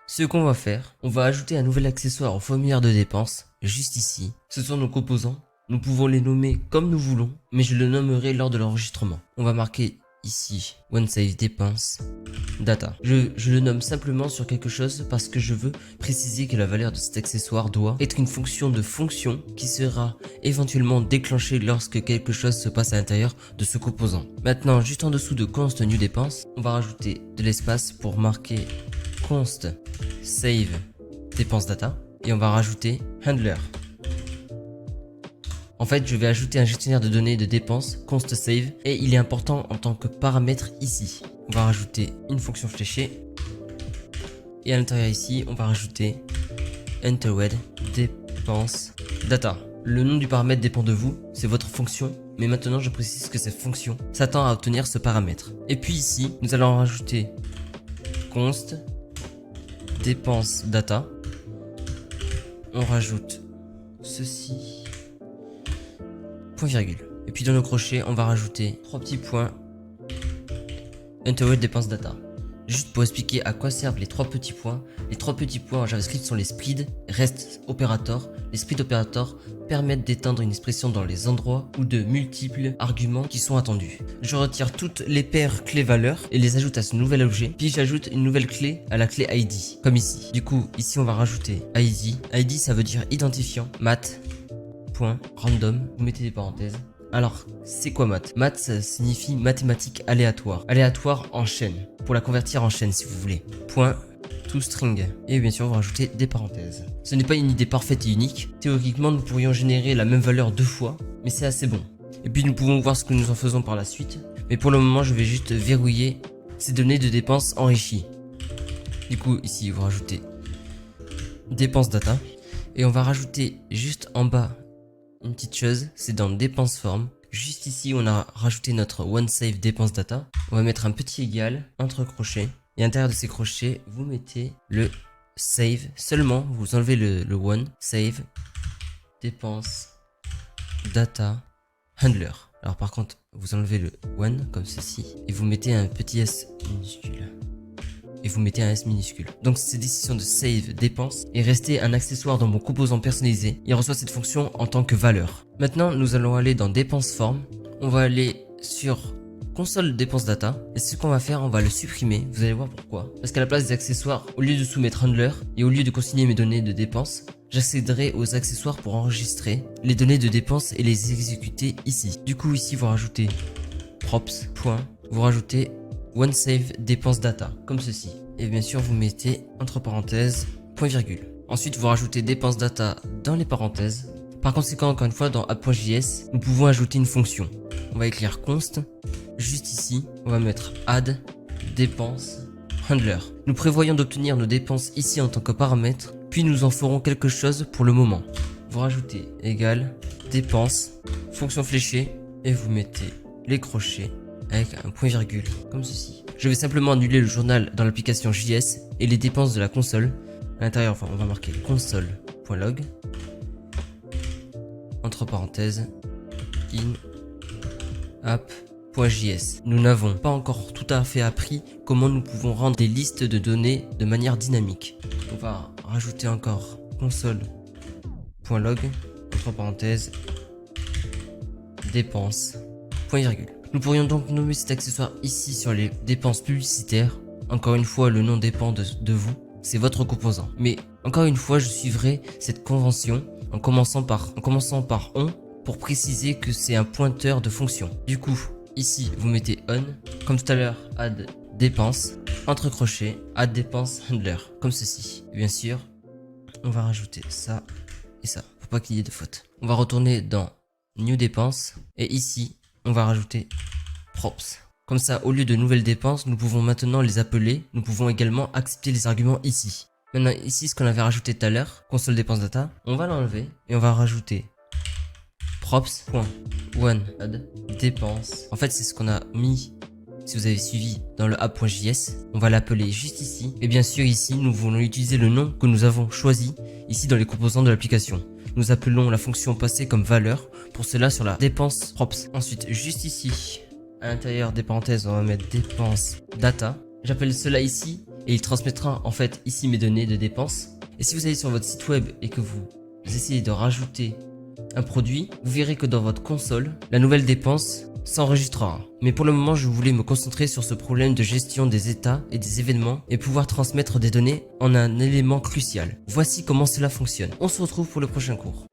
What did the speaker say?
Ce qu'on va faire, on va ajouter un nouvel accessoire au formulaire de dépenses, juste ici. Ce sont nos composants. Nous pouvons les nommer comme nous voulons, mais je le nommerai lors de l'enregistrement. On va marquer ici OneSave dépenses data. Je le nomme simplement sur quelque chose parce que je veux préciser que la valeur de cet accessoire doit être une fonction de fonction qui sera éventuellement déclenchée lorsque quelque chose se passe à l'intérieur de ce composant. Maintenant, juste en dessous de const new dépenses, on va rajouter de l'espace pour marquer const save dépenses data et on va rajouter handler. En fait, je vais ajouter un gestionnaire de données de dépenses, const save, et il est important en tant que paramètre ici. On va rajouter une fonction fléchée, et à l'intérieur ici, on va rajouter entered dépenses data. Le nom du paramètre dépend de vous, c'est votre fonction, mais maintenant je précise que cette fonction s'attend à obtenir ce paramètre. Et puis ici, nous allons rajouter const dépenses data. On rajoute ceci. Virgule. Et puis dans nos crochets, on va rajouter 3 petits points entered dépenses data. Juste pour expliquer à quoi servent les 3 petits points. Les 3 petits points en JavaScript sont les spread rest operator. Les spread operators permettent d'éteindre une expression dans les endroits où de multiples arguments qui sont attendus. Je retire toutes les paires clés valeurs et les ajoute à ce nouvel objet. Puis j'ajoute une nouvelle clé à la clé ID, comme ici. Du coup, ici on va rajouter ID. ID ça veut dire identifiant. Mat.random, vous mettez des parenthèses. Alors, c'est quoi math? Math, ça signifie mathématiques aléatoire. Aléatoire en chaîne. Pour la convertir en chaîne, si vous voulez. Point toString. Et bien sûr, vous rajoutez des parenthèses. Ce n'est pas une idée parfaite et unique. Théoriquement, nous pourrions générer la même valeur 2 fois, mais c'est assez bon. Et puis, nous pouvons voir ce que nous en faisons par la suite. Mais pour le moment, je vais juste verrouiller ces données de dépenses enrichies. Du coup, ici, vous rajoutez dépenses data. Et on va rajouter juste en bas une petite chose, c'est dans dépenses form. Juste ici, on a rajouté notre OneSave dépenses data. On va mettre un petit égal entre crochets. Et à l'intérieur de ces crochets, vous mettez le save. Seulement, vous enlevez le one, save, dépenses, data, handler. Alors par contre, vous enlevez le one comme ceci. Et vous mettez un petit s minuscule. Et vous mettez un S minuscule. Donc cette décision de save dépense est restée un accessoire dans mon composant personnalisé. Il reçoit cette fonction en tant que valeur. Maintenant, nous allons aller dans dépenses form. On va aller sur console dépenses data. Et ce qu'on va faire, on va le supprimer. Vous allez voir pourquoi. Parce qu'à la place des accessoires, au lieu de soumettre handler et au lieu de consigner mes données de dépenses, j'accéderai aux accessoires pour enregistrer les données de dépenses et les exécuter ici. Du coup, ici, vous rajoutez props. Vous rajoutez OneSave dépenses data, comme ceci. Et bien sûr, vous mettez entre parenthèses, point virgule. Ensuite, vous rajoutez dépenses data dans les parenthèses. Par conséquent, encore une fois, dans app.js, nous pouvons ajouter une fonction. On va écrire const. Juste ici, on va mettre add dépenses handler. Nous prévoyons d'obtenir nos dépenses ici en tant que paramètre, puis nous en ferons quelque chose pour le moment. Vous rajoutez égal dépenses, fonction fléchée, et vous mettez les crochets avec un point virgule, comme ceci. Je vais simplement annuler le journal dans l'application JS et les dépenses de la console. À l'intérieur, on va marquer console.log entre parenthèses in app.js. Nous n'avons pas encore tout à fait appris comment nous pouvons rendre des listes de données de manière dynamique. On va rajouter encore console.log entre parenthèses dépenses, point virgule. Nous pourrions donc nommer cet accessoire ici sur les dépenses publicitaires. Encore une fois, le nom dépend de vous, c'est votre composant. Mais encore une fois, je suivrai cette convention en commençant par on pour préciser que c'est un pointeur de fonction. Du coup, ici, vous mettez on, comme tout à l'heure, add dépenses, entre crochets, add dépenses handler, comme ceci. Et bien sûr, on va rajouter ça et ça, pour pas qu'il y ait de faute. On va retourner dans new dépenses et ici, on va rajouter props. Comme ça, au lieu de nouvelles dépenses, nous pouvons maintenant les appeler. Nous pouvons également accepter les arguments ici. Maintenant, ici, ce qu'on avait rajouté tout à l'heure, console dépenses data, on va l'enlever et on va rajouter props.one add dépenses. En fait, c'est ce qu'on a mis, si vous avez suivi, dans le app.js. On va l'appeler juste ici. Et bien sûr, ici, nous voulons utiliser le nom que nous avons choisi ici dans les composants de l'application. Nous appelons la fonction passée comme valeur, pour cela sur la dépense props. Ensuite, juste ici, À l'intérieur des parenthèses, on va mettre dépenses data. J'appelle cela ici et il transmettra en fait ici mes données de dépenses. Et si vous allez sur votre site web et que vous essayez de rajouter un produit, vous verrez que dans votre console, la nouvelle dépense s'enregistrera. Mais pour le moment, je voulais me concentrer sur ce problème de gestion des états et des événements et pouvoir transmettre des données en un élément crucial. Voici comment cela fonctionne. On se retrouve pour le prochain cours.